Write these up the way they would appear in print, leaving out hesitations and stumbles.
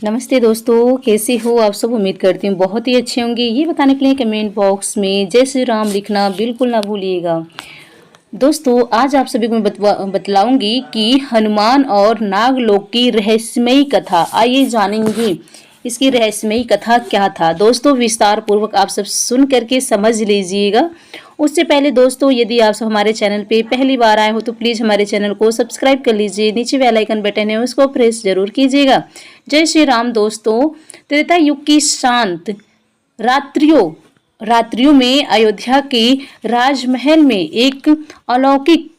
नमस्ते दोस्तों, कैसे हो आप सब। उम्मीद करती हूँ बहुत ही अच्छे होंगे। ये बताने के लिए कमेंट बॉक्स में जय श्री राम लिखना बिल्कुल ना भूलिएगा। दोस्तों, आज आप सभी को मैं बतलाऊंगी कि हनुमान और नागलोक की रहस्यमयी कथा। आइए जानेंगे इसकी रहस्यमयी कथा क्या था। दोस्तों, विस्तार पूर्वक आप सब सुन करके समझ लीजिएगा। उससे पहले दोस्तों, यदि आप सब हमारे चैनल पे पहली बार आए हो तो प्लीज़ हमारे चैनल को सब्सक्राइब कर लीजिए। नीचे बेल आइकन बटन है उसको प्रेस जरूर कीजिएगा। जय श्री राम। दोस्तों, त्रेता युग की शांत रात्रियों में अयोध्या के राजमहल में एक अलौकिक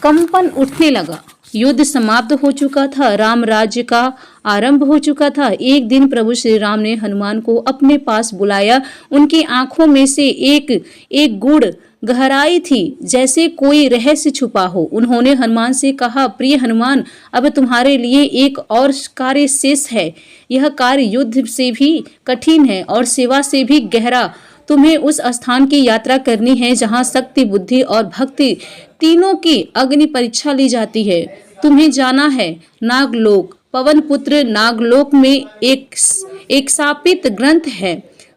कंपन उठने लगा। युद्ध समाप्त हो चुका था, राम राज्य का आरंभ हो चुका था। एक दिन प्रभु श्री राम ने हनुमान को अपने पास बुलाया। उनकी आंखों में से एक गूढ़ गहराई थी, जैसे कोई रहस्य छुपा हो। उन्होंने हनुमान से कहा, प्रिय हनुमान, अब तुम्हारे लिए एक और कार्य शेष है। यह कार्य युद्ध से भी कठिन है और सेवा से भी गहरा। तुम्हें उस स्थान की यात्रा करनी है जहाँ शक्ति, बुद्धि और भक्ति तीनों की अग्नि परीक्षा ली जाती है। तुम्हें जाना है नागलोक। पवन पुत्र नागलोक में एक शापित ग्रंथ है,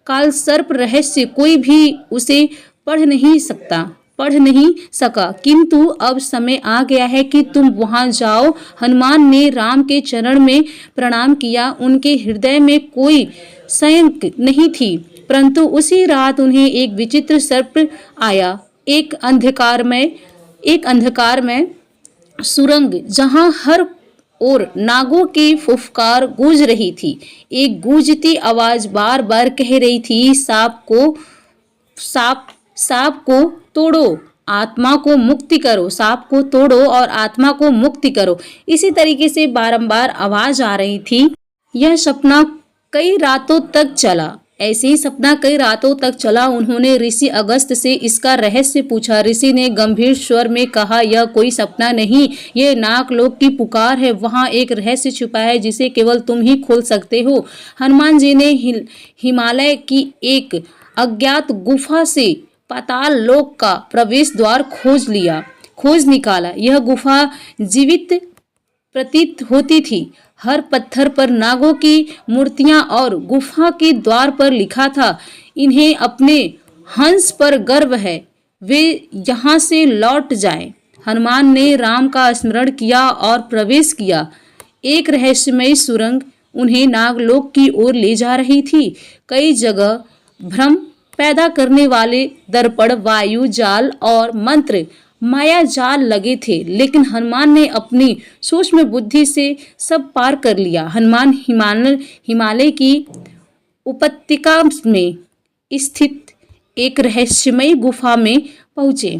काल सर्प रहस्य। कोई भी उसे पढ़ नहीं सका, किंतु अब समय आ गया है कि तुम वहां जाओ। हनुमान ने राम के चरण में प्रणाम किया। उनके हृदय में कोई संशय नहीं थी, परंतु उसी रात उन्हें एक विचित्र सर्प आया। एक अंधकारमय सुरंग जहां हर और नागों की फुफकार गूंज रही थी। एक गूंजती आवाज बार बार कह रही थी, सांप को तोड़ो, आत्मा को मुक्ति करो। सांप को तोड़ो और आत्मा को मुक्ति करो। इसी तरीके से बारंबार आवाज आ रही थी। यह सपना कई रातों तक चला। ऐसे ही सपना कई रातों तक चला। उन्होंने ऋषि अगस्त से इसका रहस्य पूछा। ऋषि ने गंभीर स्वर में कहा, यह कोई सपना नहीं, यह नागलोक की पुकार है। वहां एक रहस्य छुपा है जिसे केवल तुम ही खोल सकते हो। हनुमान जी ने हिमालय की एक अज्ञात गुफा से पाताल लोक का प्रवेश द्वार खोज निकाला। यह गुफा जीवित प्रतीत होती थी। हर पत्थर पर नागों की मूर्तियां और गुफा के द्वार पर लिखा था, इन्हें अपने हंस पर गर्व है, वे यहाँ से लौट जाएं। हनुमान ने राम का स्मरण किया और प्रवेश किया। एक रहस्यमयी सुरंग उन्हें नागलोक की ओर ले जा रही थी। कई जगह भ्रम पैदा करने वाले दर्पण, वायु जाल और मंत्र माया जाल लगे थे, लेकिन हनुमान ने अपनी सूक्ष्म बुद्धि से सब पार कर लिया। हनुमान हिमालय की उपत्यका में स्थित एक रहस्यमयी गुफा में पहुंचे,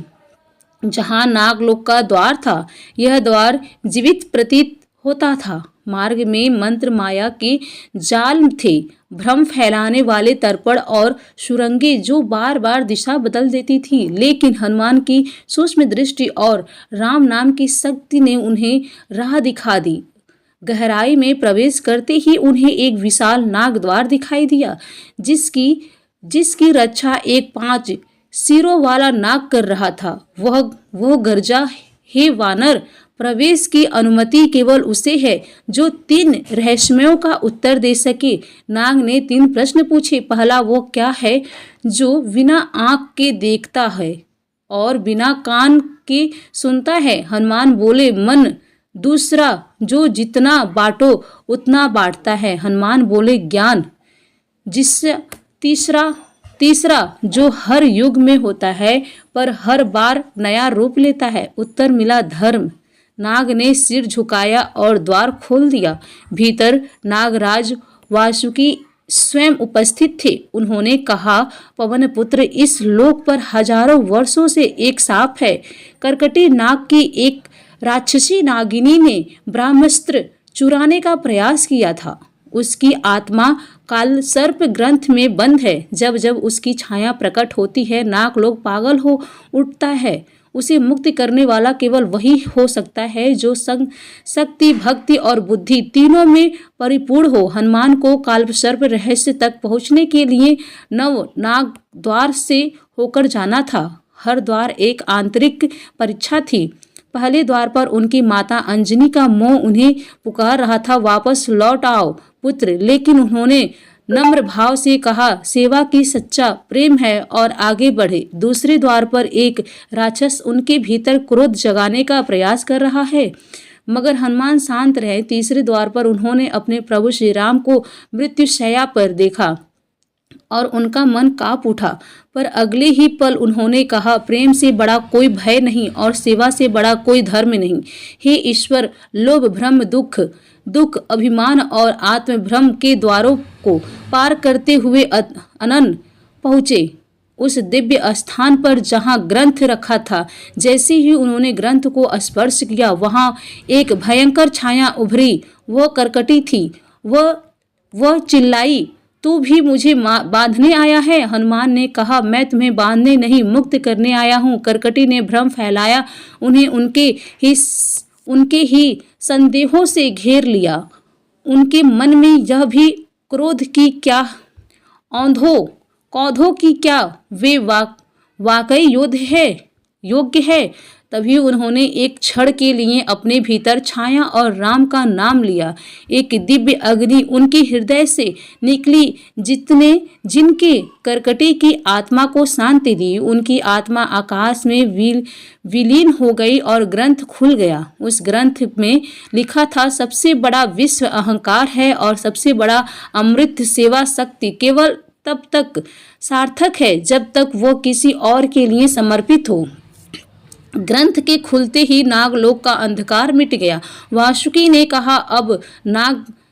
जहां नागलोक का द्वार था। यह द्वार जीवित प्रतीत होता था। मार्ग में मंत्र, माया के जाल थे, भ्रम फैलाने वाले दर्पण और सुरंगें जो बार बार दिशा बदल देती थी। लेकिन हनुमान की सूक्ष्म दृष्टि और राम नाम की शक्ति ने उन्हें राह दिखा दी। गहराई में प्रवेश करते ही उन्हें एक विशाल नाग द्वार दिखाई दिया, जिसकी रक्षा एक 5 सिरों वाला नाग कर रहा था। वह गरजा, हे वानर, प्रवेश की अनुमति केवल उसे है जो 3 रहस्यों का उत्तर दे सके। नाग ने 3 प्रश्न पूछे। पहला, वो क्या है जो बिना आंख के देखता है और बिना कान के सुनता है? हनुमान बोले, मन। दूसरा, जो जितना बांटो उतना बांटता है? हनुमान बोले, ज्ञान। तीसरा, जो हर युग में होता है पर हर बार नया रूप लेता है? उत्तर मिला, धर्म। नाग ने सिर झुकाया और द्वार खोल दिया। भीतर नागराज वासुकी स्वयं उपस्थित थे। उन्होंने कहा, पवन पुत्र, इस लोक पर हजारों वर्षों से एक सांप है। कर्कटी नाग की एक राक्षसी नागिनी ने ब्रह्मास्त्र चुराने का प्रयास किया था। उसकी आत्मा काल सर्प ग्रंथ में बंद है। जब जब उसकी छाया प्रकट होती है, नागलोक पागल हो उठता है। उसे मुक्त करने वाला केवल वही हो सकता है जो शक्ति, भक्ति और बुद्धि तीनों में परिपूर्ण हो। हनुमान को काल सर्प रहस्य तक पहुंचने के लिए 9 नाग द्वार से होकर जाना था। हर द्वार एक आंतरिक परीक्षा थी। पहले द्वार पर उनकी माता अंजनी का मोह उन्हें पुकार रहा था, वापस लौट आओ पुत्र, लेकिन उन्होंने नम्र भाव से कहा, सेवा की सच्चा प्रेम है और आगे बढ़े। दूसरे द्वार पर एक राक्षस उनके भीतर क्रोध जगाने का प्रयास कर रहा है, मगर हनुमान शांत रहे। तीसरे द्वार पर उन्होंने अपने प्रभु श्री राम को मृत्युशैया पर देखा और उनका मन कांप उठा, पर अगले ही पल उन्होंने कहा, प्रेम से बड़ा कोई भय नहीं और सेवा से बड़ा कोई धर्म नहीं। हे ईश्वर, लोभ भ्रम दुख अभिमान और आत्मभ्रम के द्वारों को पार करते हुए अनंत पहुँचे उस दिव्य स्थान पर जहाँ ग्रंथ रखा था। जैसे ही उन्होंने ग्रंथ को स्पर्श किया, वहाँ एक भयंकर छाया उभरी। वह करकटी थी। वह चिल्लाई, तू भी मुझे बांधने आया है? हनुमान ने कहा, मैं तुम्हें बांधने नहीं, मुक्त करने आया हूँ। करकटी ने भ्रम फैलाया, उन्हें उनके ही संदेहों से घेर लिया। उनके मन में यह भी क्रोध की क्या, क्रोधों की क्या वे वाकई योग्य है। तभी उन्होंने एक क्षण के लिए अपने भीतर छाया और राम का नाम लिया। एक दिव्य अग्नि उनके हृदय से निकली, जिनके करकटी की आत्मा को शांति दी। उनकी आत्मा आकाश में विलीन हो गई और ग्रंथ खुल गया। उस ग्रंथ में लिखा था, सबसे बड़ा विश्व अहंकार है और सबसे बड़ा अमृत सेवा शक्ति केवल तब तक सार्थक है जब तक वो किसी और के लिए समर्पित हो। ग्रंथ के खुलते ही नागलोक का अंधकार मिट गया। वासुकी ने कहा, अब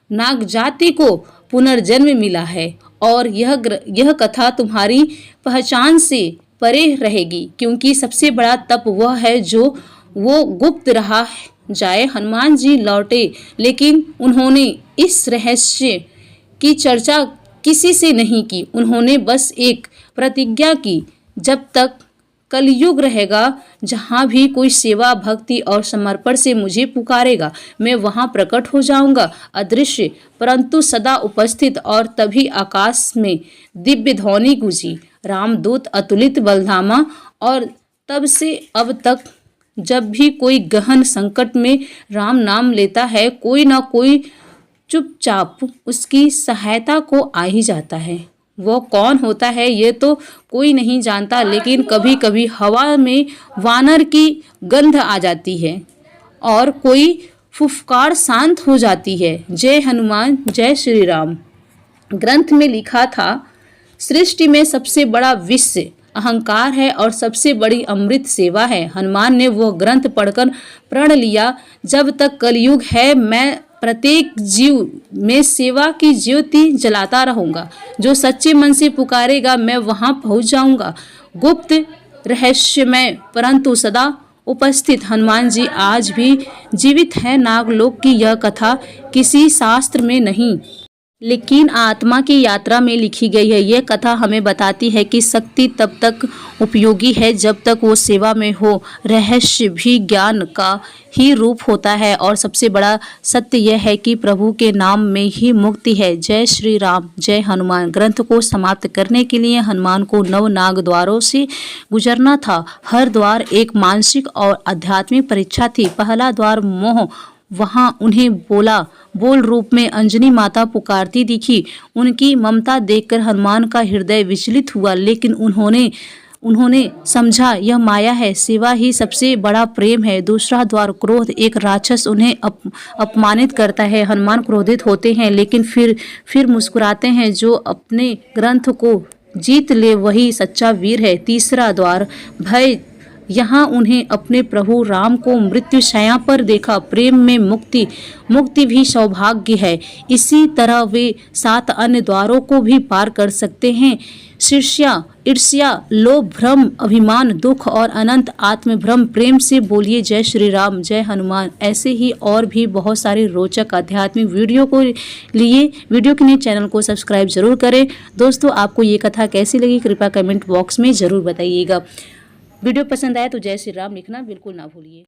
नाग जाति को पुनर्जन्म मिला है और यह कथा तुम्हारी पहचान से परे रहेगी, क्योंकि सबसे बड़ा तप वह है जो वो गुप्त रहा जाए। हनुमान जी लौटे, लेकिन उन्होंने इस रहस्य की चर्चा किसी से नहीं की। उन्होंने बस एक प्रतिज्ञा की, जब तक कलयुग रहेगा, जहाँ भी कोई सेवा भक्ति और समर्पण से मुझे पुकारेगा, मैं वहाँ प्रकट हो जाऊंगा, अदृश्य परंतु सदा उपस्थित। और तभी आकाश में दिव्य ध्वनि गूंजी, रामदूत अतुलित बलधामा। और तब से अब तक जब भी कोई गहन संकट में राम नाम लेता है, कोई ना कोई चुपचाप उसकी सहायता को आ ही जाता है। वो कौन होता है ये तो कोई नहीं जानता, लेकिन कभी कभी हवा में वानर की गंध आ जाती है और कोई फुफकार शांत हो जाती है। जय हनुमान, जय श्री राम। ग्रंथ में लिखा था, सृष्टि में सबसे बड़ा विश्व अहंकार है और सबसे बड़ी अमृत सेवा है। हनुमान ने वह ग्रंथ पढ़कर प्रण लिया, जब तक कलयुग है मैं प्रत्येक जीव में सेवा की ज्योति जलाता रहूंगा। जो सच्चे मन से पुकारेगा, मैं वहां पहुंच जाऊंगा। गुप्त रहस्यमय परंतु सदा उपस्थित हनुमान जी आज भी जीवित हैं। नागलोक की यह कथा किसी शास्त्र में नहीं, लेकिन आत्मा की यात्रा में लिखी गई है। यह कथा हमें बताती है कि शक्ति तब तक उपयोगी है जब तक वो सेवा में हो। रहस्य भी ज्ञान का ही रूप होता है और सबसे बड़ा सत्य यह है कि प्रभु के नाम में ही मुक्ति है। जय श्री राम, जय हनुमान। ग्रंथ को समाप्त करने के लिए हनुमान को 9 नाग द्वारों से गुजरना था। हर द्वार एक मानसिक और आध्यात्मिक परीक्षा थी। पहला द्वार मोह, वहाँ उन्हें बोल रूप में अंजनी माता पुकारती दिखी। उनकी ममता देखकर हनुमान का हृदय विचलित हुआ, लेकिन उन्होंने समझा यह माया है, सेवा ही सबसे बड़ा प्रेम है। दूसरा द्वार क्रोध, एक राक्षस उन्हें अपमानित करता है। हनुमान क्रोधित होते हैं, लेकिन फिर मुस्कुराते हैं। जो अपने ग्रंथ को जीत ले वही सच्चा वीर है। तीसरा द्वार भय, यहाँ उन्हें अपने प्रभु राम को मृत्युशैया पर देखा। प्रेम में मुक्ति भी सौभाग्य है। इसी तरह वे 7 अन्य द्वारों को भी पार कर सकते हैं। ईर्ष्या, लोभ, भ्रम, अभिमान, दुख और अनंत आत्मभ्रम। प्रेम से बोलिए जय श्री राम, जय हनुमान। ऐसे ही और भी बहुत सारे रोचक आध्यात्मिक वीडियो के लिए चैनल को सब्सक्राइब जरूर करें। दोस्तों, आपको ये कथा कैसी लगी कृपया कमेंट बॉक्स में ज़रूर बताइएगा। वीडियो पसंद आए तो जय श्री राम लिखना बिल्कुल ना भूलिए।